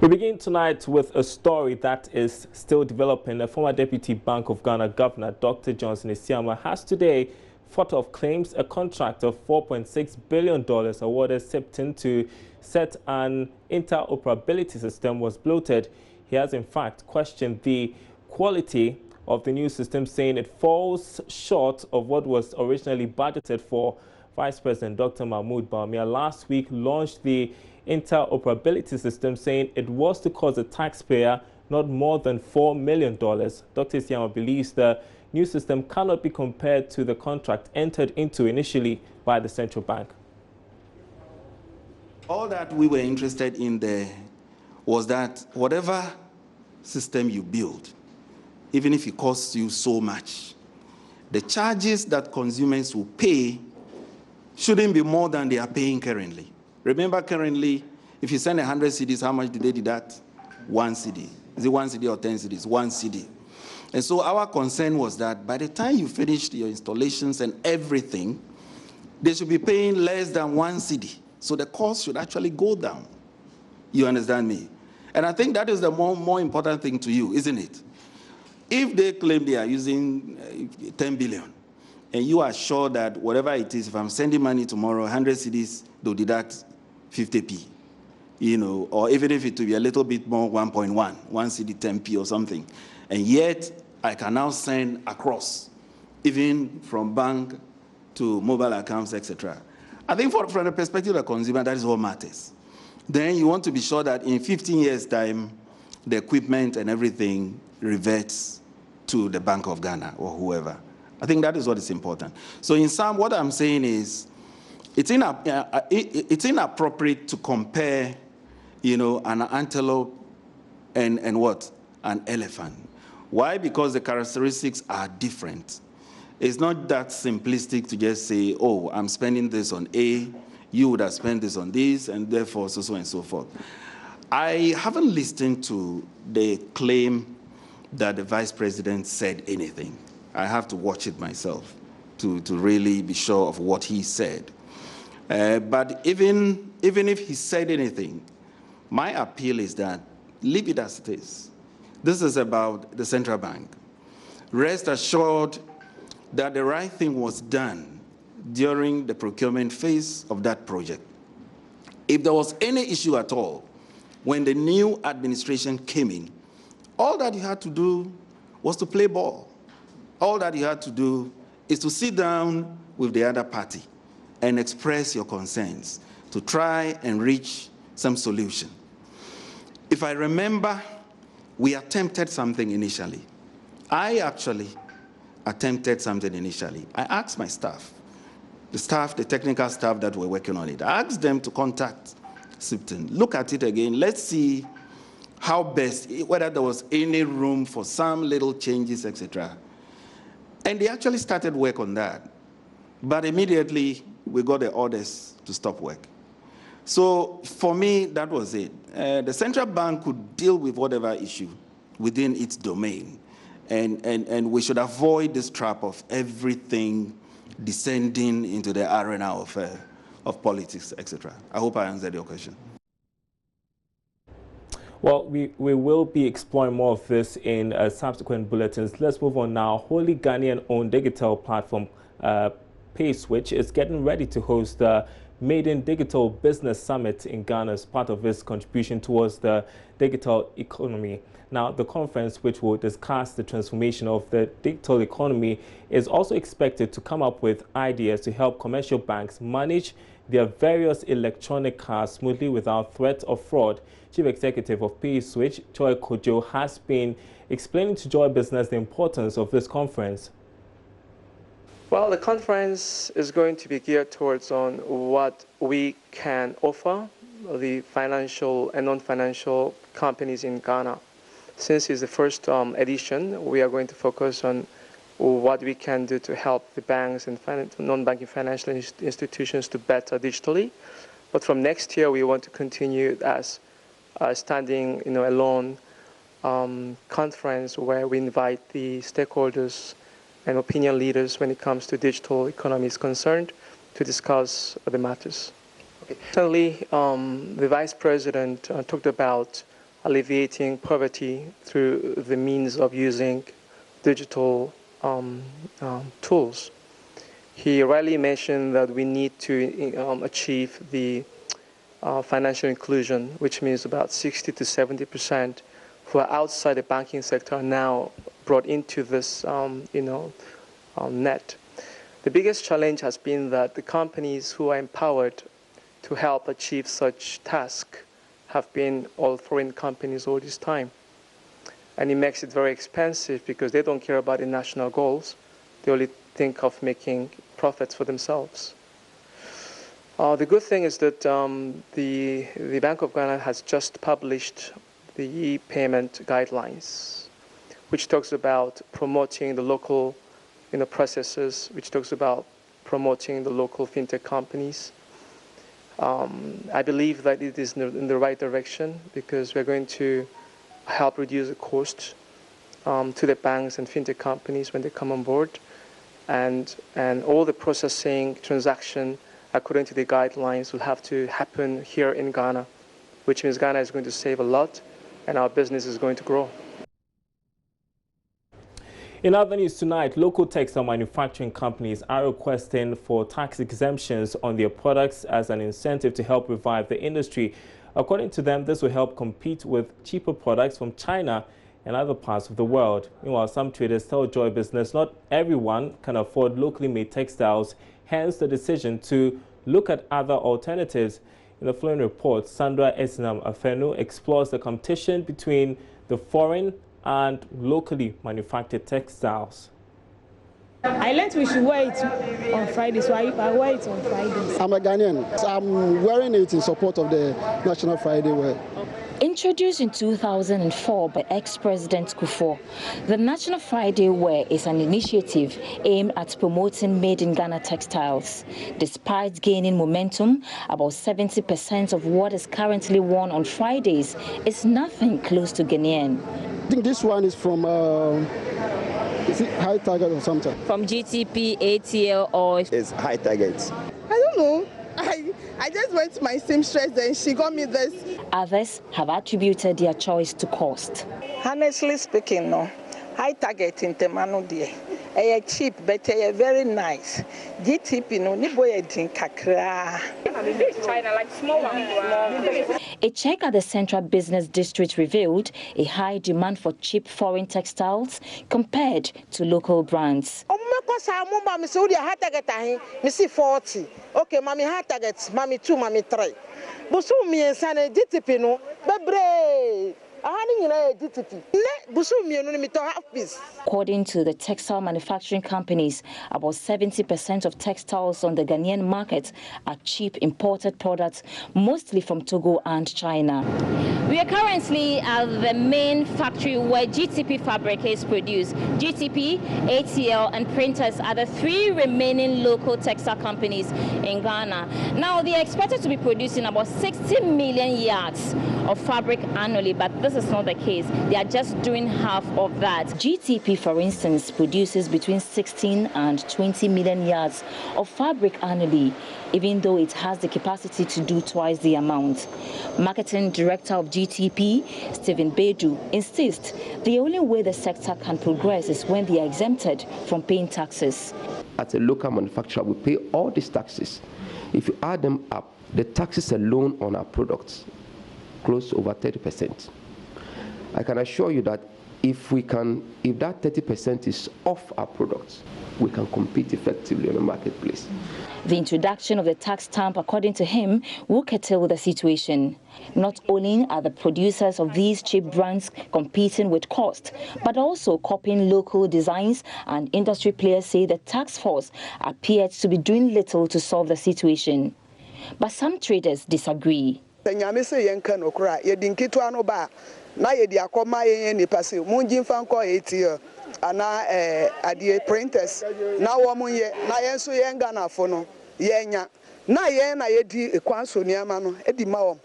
We begin tonight with a story that is still developing. The former Deputy Bank of Ghana Governor, Dr. Johnson Isiama, has today fought off claims a contract of $4.6 billion awarded Sipton to set an interoperability system was bloated. He has in fact questioned the quality of the new system, saying it falls short of what was originally budgeted for. Vice President Dr. Mahmoud Bawumia last week launched the interoperability system, saying it was to cost the taxpayer not more than $4 million. Dr. Isiama believes the new system cannot be compared to the contract entered into initially by the central bank. All that we were interested in there was that whatever system you build, even if it costs you so much, the charges that consumers will pay shouldn't be more than they are paying currently. Remember, currently, if you send 100 CDs, how much do they deduct? 1 CD. Is it 1 CD or 10 CDs? 1 CD. And so our concern was that by the time you finished your installations and everything, they should be paying less than 1 CD. So the cost should actually go down. You understand me? And I think that is the more important thing to you, isn't it? If they claim they are using 10 billion, and you are sure that whatever it is, if I'm sending money tomorrow, 100 CDs, they'll deduct 50p, you know, or even if it will be a little bit more, 1.1, 1 CD 10p or something. And yet, I can now send across, even from bank to mobile accounts, etc. I think from the perspective of the consumer, that is what matters. Then you want to be sure that in 15 years' time, the equipment and everything reverts to the Bank of Ghana or whoever. I think that is what is important. So in sum, what I'm saying is, it's inappropriate to compare, you know, an antelope and what? An elephant. Why? Because the characteristics are different. It's not that simplistic to just say, oh, I'm spending this on A, you would have spent this on this, and therefore so and so forth. I haven't listened to the claim that the vice president said anything. I have to watch it myself to really be sure of what he said. But even if he said anything, my appeal is that leave it as it is. This is about the central bank. Rest assured that the right thing was done during the procurement phase of that project. If there was any issue at all, when the new administration came in, all that you had to do was to play ball. All that you had to do is to sit down with the other party and express your concerns to try and reach some solution. If I remember, we attempted something initially. I actually attempted something initially. I asked my staff, the technical staff that were working on it, I asked them to contact Sipton, look at it again, let's see how best, whether there was any room for some little changes, etc. And they actually started work on that. But immediately, we got the orders to stop work. So for me, that was it. The central bank could deal with whatever issue within its domain. And we should avoid this trap of everything descending into the arena of politics, etc. I hope I answered your question. Well, we will be exploring more of this in subsequent bulletins. Let's move on now. Wholly Ghanaian-owned digital platform PaySwitch is getting ready to host the Maiden Digital Business Summit in Ghana as part of its contribution towards the digital economy. Now, the conference, which will discuss the transformation of the digital economy, is also expected to come up with ideas to help commercial banks manage their various electronic cards smoothly without threat of fraud. Chief Executive of PaySwitch, Joy Kojo, has been explaining to Joy Business the importance of this conference. Well, the conference is going to be geared towards on what we can offer the financial and non-financial companies in Ghana. Since it's the first edition, we are going to focus on what we can do to help the banks and non-banking financial institutions to better digitally. But from next year, we want to continue as a standing, alone conference where we invite the stakeholders and opinion leaders when it comes to digital economy is concerned to discuss the matters. Okay. Certainly, the Vice President talked about alleviating poverty through the means of using digital tools. He rightly mentioned that we need to achieve the financial inclusion, which means about 60 to 70% who are outside the banking sector are now brought into this net. The biggest challenge has been that the companies who are empowered to help achieve such tasks have been all foreign companies all this time. And it makes it very expensive because they don't care about the national goals. They only think of making profits for themselves. The good thing is that the Bank of Ghana has just published the e-payment guidelines, which talks about promoting the local processes, which talks about promoting the local fintech companies. I believe that it is in the right direction because we're going to help reduce the cost to the banks and fintech companies when they come on board. And all the processing, transaction, according to the guidelines, will have to happen here in Ghana, which means Ghana is going to save a lot and our business is going to grow. In other news tonight, local textile manufacturing companies are requesting for tax exemptions on their products as an incentive to help revive the industry. According to them, this will help compete with cheaper products from China and other parts of the world. Meanwhile, some traders tell Joy Business not everyone can afford locally made textiles, hence the decision to look at other alternatives. In the following report, Sandra Esinam Afenu explores the competition between the foreign and locally manufactured textiles. I learned we should wear it on Friday, so I wear it on Fridays. I'm a Ghanaian. I'm wearing it in support of the National Friday Wear. Introduced in 2004 by ex-President Kufuor, the National Friday Wear is an initiative aimed at promoting made-in-Ghana textiles. Despite gaining momentum, about 70% of what is currently worn on Fridays is nothing close to Ghanaian. I think this one is from is it High Target or something? From GTP, ATL, or... It's High Target. I don't know. I just went to my seamstress and she got me this. Others have attributed their choice to cost. Honestly speaking, no. High Target in Temano dear. Cheap, but very nice. GTP no ni boy din kakra. China like small one. A check at the Central Business District revealed a high demand for cheap foreign textiles compared to local brands. Mommy so the High Target me see 40. Okay, mommy High Target, mommy 2, mommy 3. But so me and Sane GTP no, bebre. According to the textile manufacturing companies, about 70% of textiles on the Ghanaian market are cheap imported products, mostly from Togo and China. We are currently at the main factory where GTP fabric is produced. GTP, ATL, and Printers are the 3 remaining local textile companies in Ghana. Now, they are expected to be producing about 60 million yards of fabric annually, but this is not the case. They are just doing half of that. GTP, for instance, produces between 16 and 20 million yards of fabric annually, even though it has the capacity to do twice the amount. Marketing Director of GTP, Stephen Bedu, insists the only way the sector can progress is when they are exempted from paying taxes. As a local manufacturer, we pay all these taxes. If you add them up, the taxes alone on our products close to over 30%. I can assure you that if that 30% is off our products, we can compete effectively on the marketplace. The introduction of the tax stamp, according to him, will curtail the situation. Not only are the producers of these cheap brands competing with cost, but also copying local designs, and industry players say the tax force appears to be doing little to solve the situation. But some traders disagree. Na ye di akoma ye ni pase munji fanko ATL ana adie printers na wo munye na ye nso ye Ghana fo no ye nya na ye di ekwanso niama no edi ma wo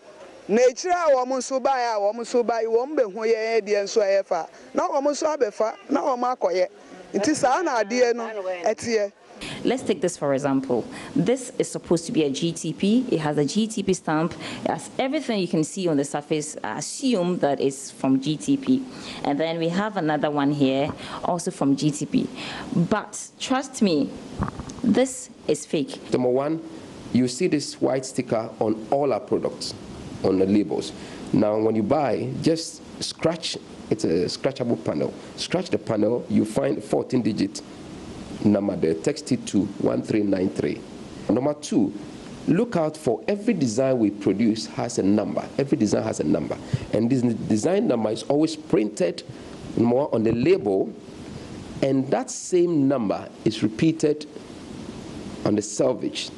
na echira wo nso ba ya wo nso ba wo mbe ho ye die nso ye fa na wo nso abefa na wo makoye nti sa na adie no etie Let's take this for example. This is supposed to be a GTP. It has a GTP stamp. It has everything you can see on the surface. I assume that it's from GTP. And then we have another one here, also from GTP. But trust me, this is fake. Number one, you see this white sticker on all our products, on the labels. Now, when you buy, just scratch. It's a scratchable panel. Scratch the panel, you find 14-digit number there, text it to 1393. Number two, look out for every design we produce has a number. Every design has a number. And this design number is always printed more on the label, and that same number is repeated on the selvage.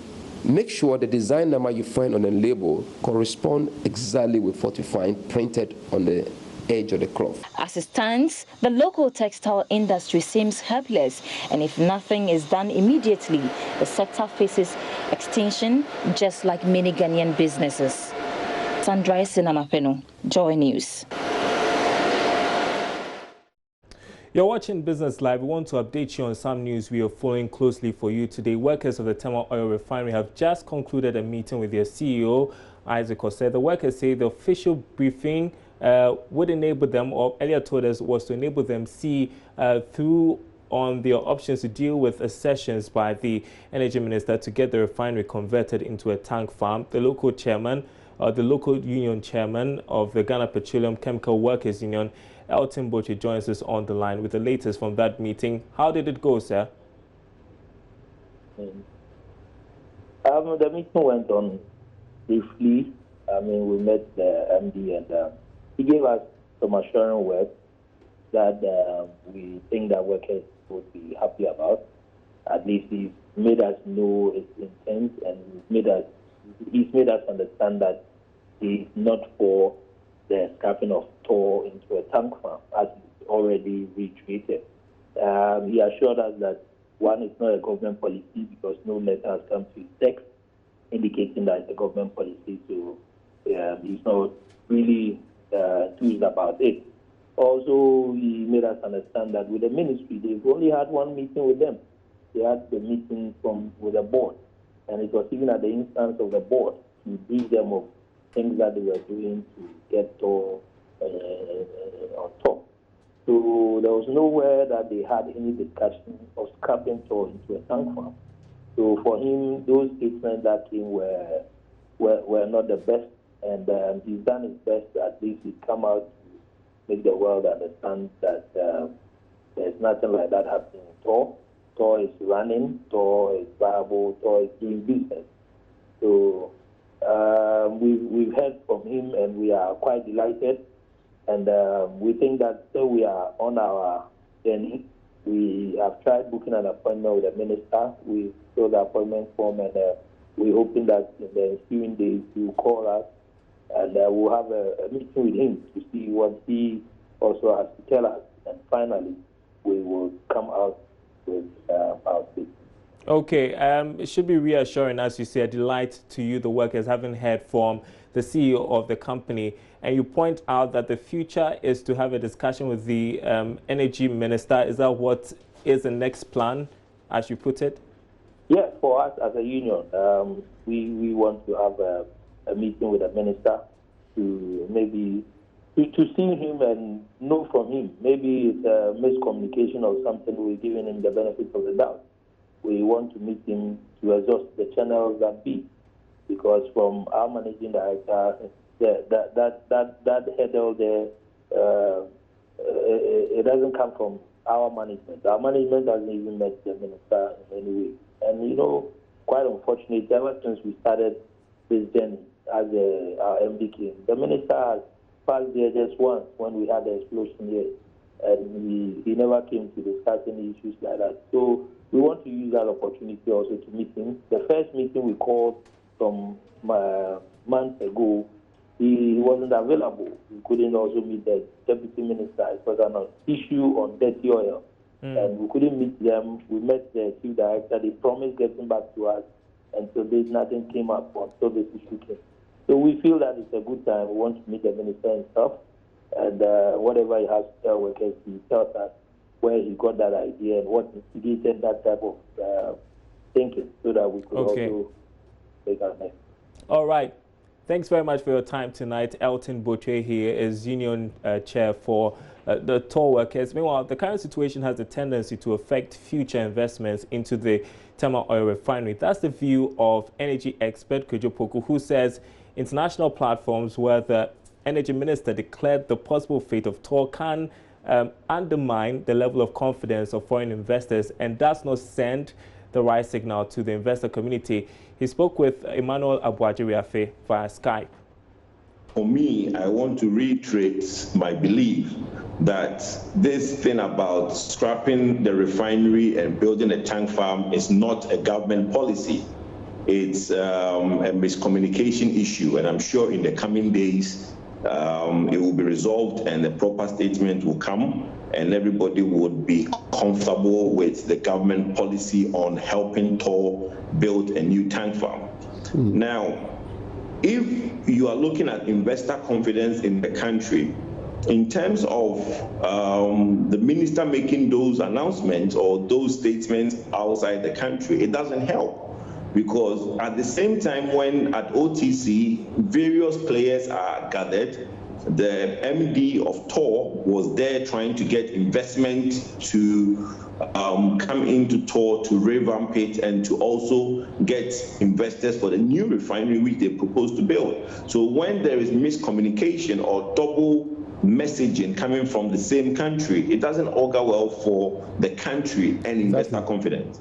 Make sure the design number you find on the label correspond exactly with what you find printed on the edge of the cloth. As it stands, the local textile industry seems helpless, and if nothing is done immediately, the sector faces extinction, just like many Ghanaian businesses. Sandra Sinamapeno, Joy News. You're watching Business Live. We want to update you on some news we are following closely for you today. Workers of the Thermal Oil Refinery have just concluded a meeting with their CEO, Isaac Osei. The workers say the official briefing would enable them, or earlier told us, was to enable them see through on their options to deal with assertions by the energy minister to get the refinery converted into a tank farm. The local chairman, the local union chairman of the Ghana Petroleum Chemical Workers Union, Elton Boche, joins us on the line with the latest from that meeting. How did it go, sir? The meeting went on briefly. We met the MD and he gave us some assuring words that we think that workers would be happy about. At least he made us know his intent, and he's made us understand that he's not for the scrapping of tar into a tank farm, as he's already reiterated. He assured us that one, is not a government policy because no letter has come to his desk indicating that it's a government policy, so he's not really enthused about it. Also, he made us understand that with the ministry, they've only had one meeting with them. They had the meeting with the board, and it was even at the instance of the board to brief them of things that they were doing to get tar on top. So there was nowhere that they had any discussion of scrapping tar into a tank farm. So for him, those statements that came were not the best, and he's done his best. At least he's come out to make the world understand that there's nothing like that happening in tar. Tar is running, tar is viable, tar is doing business. So we've heard from him, and we are quite delighted. And we think that still we are on our journey. We have tried booking an appointment with the minister. We filled the appointment form, and we're hoping that in the ensuing days he will call us, and we'll have a meeting with him to see what he also has to tell us. And finally, we will come out with our statement. Okay, it should be reassuring, as you say, a delight to you, the workers, having heard from the CEO of the company. And you point out that the future is to have a discussion with the energy minister. Is that what is the next plan, as you put it? Yes, for us as a union, we want to have a meeting with the minister to maybe to see him and know from him. Maybe it's a miscommunication or something. We're giving him the benefit of the doubt. We want to meet him to exhaust the channels that be, because from our managing director, that hurdle there, it doesn't come from our management. Our management hasn't even met the minister in any way. And quite unfortunate, ever since we started this journey as our MD came, the minister has passed there just once when we had the explosion here, and he never came to discuss any issues like that. So we want to use that opportunity also to meet him. The first meeting we called from months ago, he wasn't available. We couldn't also meet the deputy minister. It was an issue on dirty oil, and we couldn't meet them. We met the chief director. They promised getting back to us, and so nothing came up until this issue came. So we feel that it's a good time. We want to meet the minister himself, and whatever he has to tell workers, he tells us where he got that idea and what instigated that type of thinking so that we could also take our next. All right. Thanks very much for your time tonight. Elton Botwe here is union chair for the toll workers. Meanwhile, the current situation has a tendency to affect future investments into the thermal oil refinery. That's the view of energy expert Kojo Poku, who says international platforms where the energy minister declared the possible fate of toll can undermine the level of confidence of foreign investors and does not send the right signal to the investor community. He spoke with Emmanuel Abuajiriafe via Skype. For me, I want to reiterate my belief that this thing about scrapping the refinery and building a tank farm is not a government policy. It's a miscommunication issue, and I'm sure in the coming days it will be resolved and a proper statement will come and everybody would be comfortable with the government policy on helping TOR build a new tank farm. Now, if you are looking at investor confidence in the country, in terms of the minister making those announcements or those statements outside the country, it doesn't help. Because at the same time when at OTC, various players are gathered, the MD of TOR was there trying to get investment to come into TOR to revamp it and to also get investors for the new refinery which they propose to build. So when there is miscommunication or double messaging coming from the same country, it doesn't augur well for the country and investor confidence.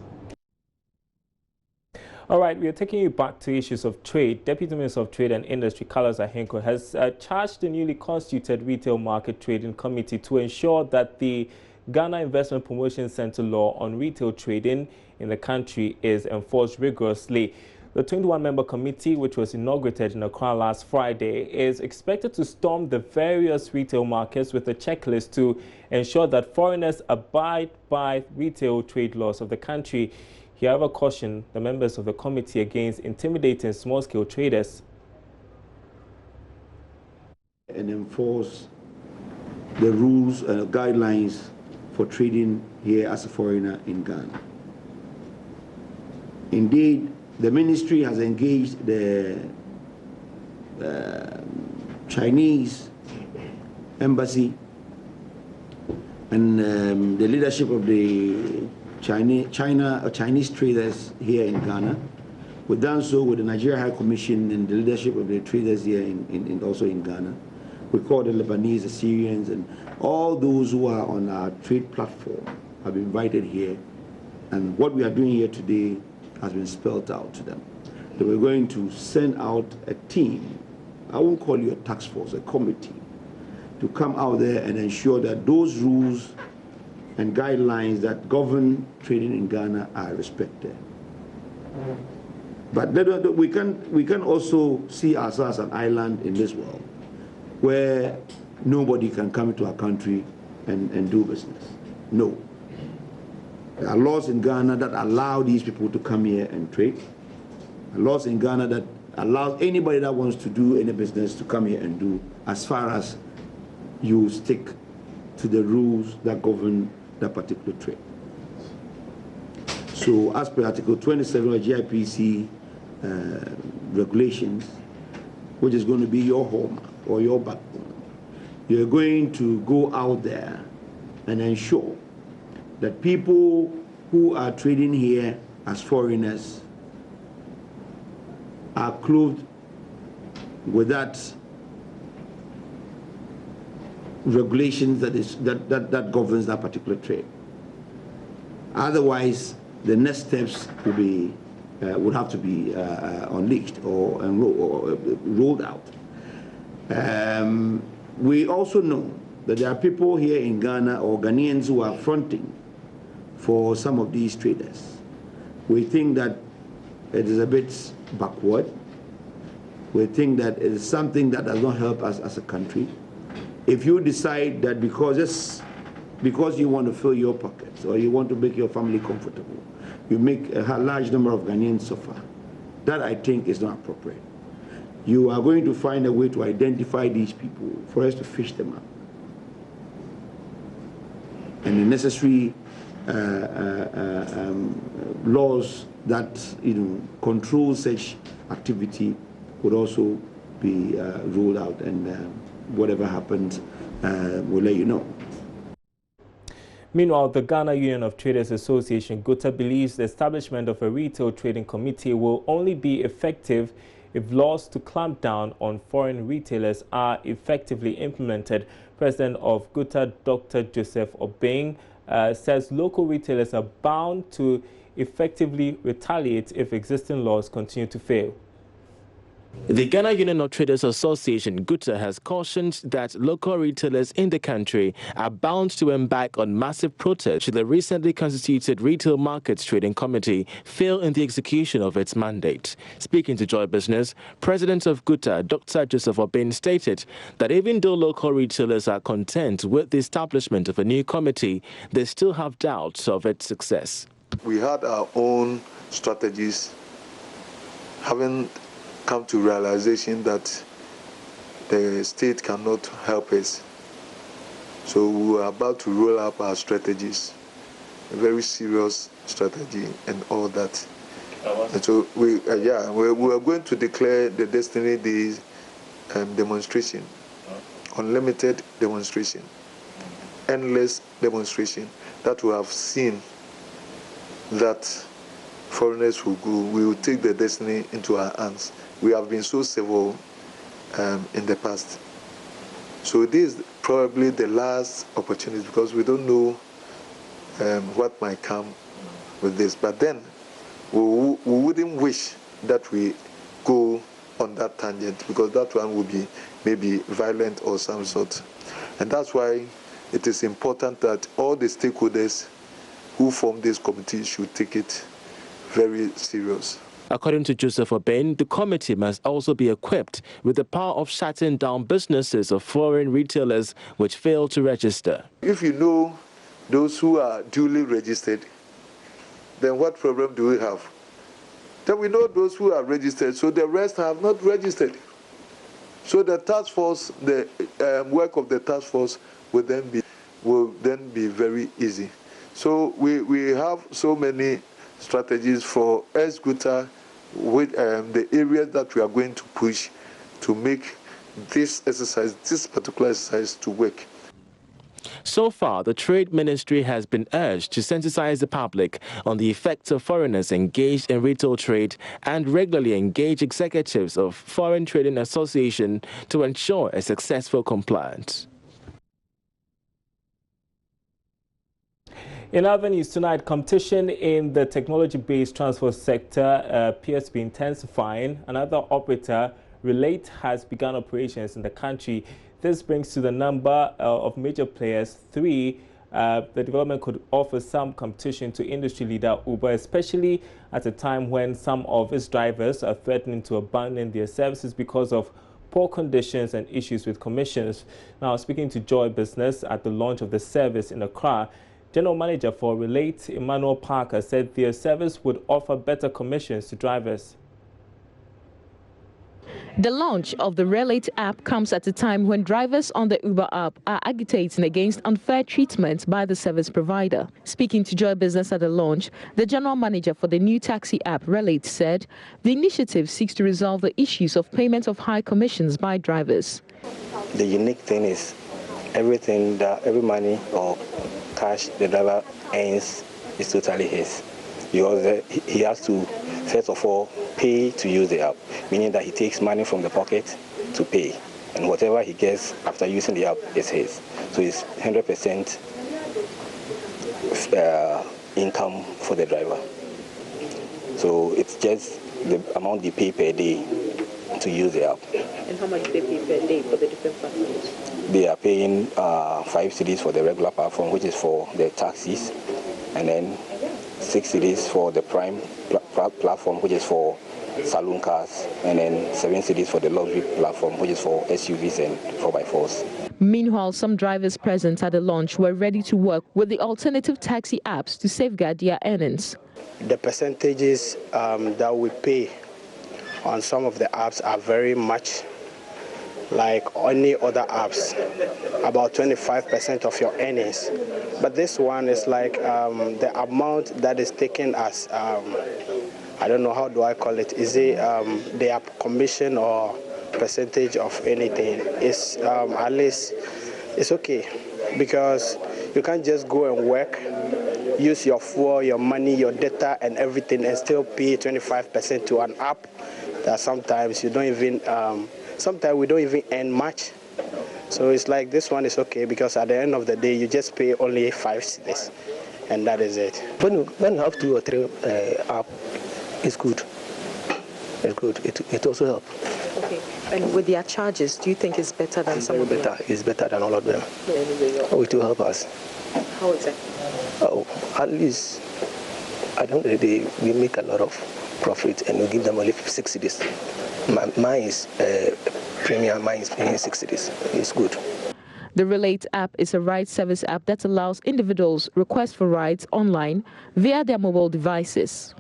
All right, we are taking you back to issues of trade. Deputy Minister of Trade and Industry, Carlos Ahenko, has charged the newly constituted Retail Market Trading Committee to ensure that the Ghana Investment Promotion Center law on retail trading in the country is enforced rigorously. The 21-member committee, which was inaugurated in Accra last Friday, is expected to storm the various retail markets with a checklist to ensure that foreigners abide by retail trade laws of the country. He, however, cautioned the members of the committee against intimidating small-scale traders. And enforce the rules and guidelines for trading here as a foreigner in Ghana. Indeed, the ministry has engaged the Chinese embassy and the leadership of the Chinese traders here in Ghana. We've done so with the Nigeria High Commission and the leadership of the traders here also in Ghana. We call the Lebanese, the Syrians, and all those who are on our trade platform have been invited here. And what we are doing here today has been spelled out to them. That we're going to send out a team, I won't call you a task force, a committee, to come out there and ensure that those rules and guidelines that govern trading in Ghana are respected. But we can also see ourselves as an island in this world where nobody can come into our country and do business. No. There are laws in Ghana that allow these people to come here and trade. There are laws in Ghana that allows anybody that wants to do any business to come here and do, as far as you stick to the rules that govern that particular trade. So as per Article 27 of GIPC regulations, which is going to be your home or your backbone, you're going to go out there and ensure that people who are trading here as foreigners are clothed with that regulations that governs that particular trade. Otherwise, the next steps would have to be unleashed or rolled out. We also know that there are people here in Ghana or Ghanaians who are fronting for some of these traders. We think that it is a bit backward. We think that it is something that does not help us as a country. If you decide that because you want to fill your pockets or you want to make your family comfortable, you make a large number of Ghanaians suffer, that I think is not appropriate. You are going to find a way to identify these people for us to fish them up. And the necessary laws that control such activity would also be ruled out, and whatever happens, we'll let you know. Meanwhile, the Ghana Union of Traders Association, GUTA, believes the establishment of a retail trading committee will only be effective if laws to clamp down on foreign retailers are effectively implemented. President of GUTA, Dr. Joseph Obeng, says local retailers are bound to effectively retaliate if existing laws continue to fail. The Ghana Union of Traders Association, GUTA, has cautioned that local retailers in the country are bound to embark on massive protests should the recently constituted Retail Markets Trading Committee fail in the execution of its mandate. Speaking to Joy Business, President of GUTA, Dr. Joseph Obeng, stated that even though local retailers are content with the establishment of a new committee, they still have doubts of its success. We had our own strategies, having come to realization that the state cannot help us. So we are about to roll up our strategies, a very serious strategy and all that. And so we are going to declare the Destiny Days demonstration, unlimited demonstration, endless demonstration, that we have seen that foreigners will go, we will take the destiny into our hands. We have been so civil in the past. So this is probably the last opportunity, because we don't know what might come with this. But then we wouldn't wish that we go on that tangent, because that one would be maybe violent or some sort. And that's why it is important that all the stakeholders who form this committee should take it very serious. According to Joseph Obeng, the committee must also be equipped with the power of shutting down businesses of foreign retailers which fail to register. If you know those who are duly registered, then what problem do we have? Then we know those who are registered, so the rest have not registered. So the task force, the work of the task force will then be very easy. So we have so many strategies for GUTA, with the areas that we are going to push to make this exercise, this particular exercise, to work. So far, the Trade Ministry has been urged to sensitize the public on the effects of foreigners engaged in retail trade and regularly engage executives of foreign trading associations to ensure a successful compliance. In other news tonight, competition in the technology-based transport sector appears to be intensifying. Another operator, Relate, has begun operations in the country. This brings to the number of major players 3. The development could offer some competition to industry leader Uber, especially at a time when some of its drivers are threatening to abandon their services because of poor conditions and issues with commissions. Now, speaking to Joy Business at the launch of the service in Accra, General Manager for Relate, Emmanuel Parker, said their service would offer better commissions to drivers. The launch of the Relate app comes at a time when drivers on the Uber app are agitating against unfair treatment by the service provider. Speaking to Joy Business at the launch, the General Manager for the new taxi app, Relate, said the initiative seeks to resolve the issues of payment of high commissions by drivers. The unique thing is every money or cash the driver earns is totally his. Because he has to, first of all, pay to use the app, meaning that he takes money from the pocket to pay. And whatever he gets after using the app is his. So it's 100% income for the driver. So it's just the amount they pay per day to use the app. And how much do they pay per day for the different platforms? They are paying 5 cedis for the regular platform, which is for the taxis, and then 6 cedis for the prime platform, which is for saloon cars, and then 7 cedis for the luxury platform, which is for SUVs and 4x4s. Meanwhile, some drivers present at the launch were ready to work with the alternative taxi apps to safeguard their earnings. The percentages that we pay on some of the apps are very much like any other apps, about 25% of your earnings. But this one is like the amount that is taken as, I don't know, how do I call it? Is it their commission or percentage of anything? It's at least, it's okay, because you can't just go and work, use your fuel, your money, your data and everything and still pay 25% to an app that sometimes you don't even, sometimes we don't even earn much. So it's like this one is okay, because at the end of the day you just pay only 5 cedis and that is it. When you have 2 or 3 app, it's good. It's good. It also helps. Okay. And with their charges, do you think it's better than some of them? It's better than all of them. Oh, it will help us. How exactly? Oh, at least, I don't know, we make a lot of profit and we give them only 6 cedis. Mine is premium, mine is paying 6 cedis. It's good. The Relate app is a ride service app that allows individuals request for rides online via their mobile devices.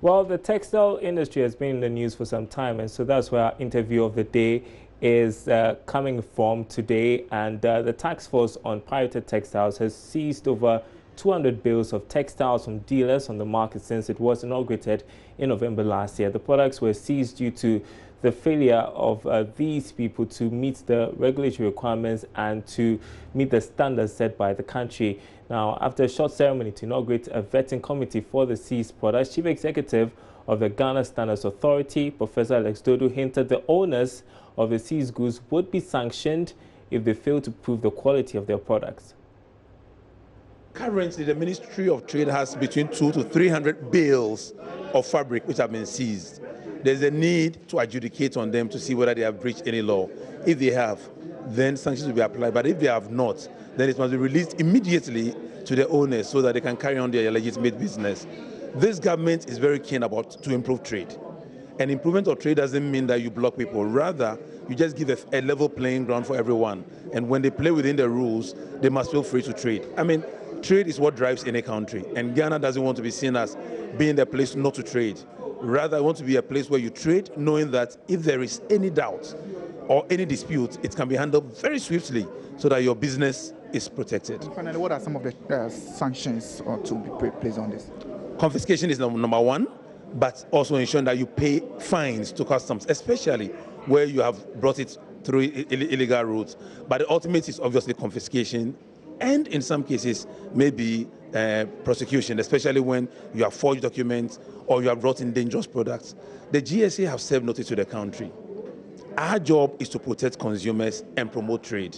Well, the textile industry has been in the news for some time, and so that's where our interview of the day is coming from today. And the task force on pirated textiles has seized over 200 bales of textiles from dealers on the market since it was inaugurated in November last year. The products were seized due to the failure of these people to meet the regulatory requirements and to meet the standards set by the country. Now, after a short ceremony to inaugurate a vetting committee for the seized products, Chief Executive of the Ghana Standards Authority, Professor Alex Dodo, hinted the owners of the seized goods would be sanctioned if they fail to prove the quality of their products. Currently, the Ministry of Trade has between 200 to 300 bales of fabric which have been seized. There's a need to adjudicate on them to see whether they have breached any law. If they have, then sanctions will be applied. But if they have not, then it must be released immediately to the owners so that they can carry on their legitimate business. This government is very keen to improve trade. And improvement of trade doesn't mean that you block people. Rather, you just give a level playing ground for everyone. And when they play within the rules, they must feel free to trade. I mean, trade is what drives any country. And Ghana doesn't want to be seen as being the place not to trade. Rather, I want to be a place where you trade, knowing that if there is any doubt or any dispute, it can be handled very swiftly so that your business is protected. And finally, what are some of the sanctions to be placed on this? Confiscation is number one, but also ensuring that you pay fines to customs, especially where you have brought it through illegal routes. But the ultimate is obviously confiscation, and in some cases, maybe prosecution, especially when you have forged documents or you have brought in dangerous products. The GSA have served notice to the country. Our job is to protect consumers and promote trade.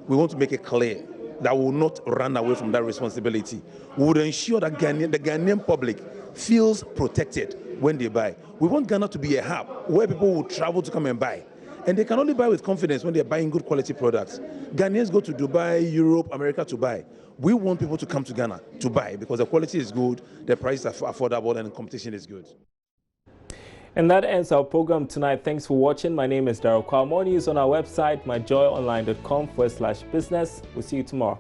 We want to make it clear that we will not run away from that responsibility. We would ensure that the Ghanaian public feels protected when they buy. We want Ghana to be a hub where people will travel to come and buy. And they can only buy with confidence when they're buying good quality products. Ghanaians go to Dubai, Europe, America to buy. We want people to come to Ghana to buy because the quality is good, the prices are affordable, and the competition is good. And that ends our program tonight. Thanks for watching. My name is Darryl Kwao. More news on our website, myjoyonline.com/business. We'll see you tomorrow.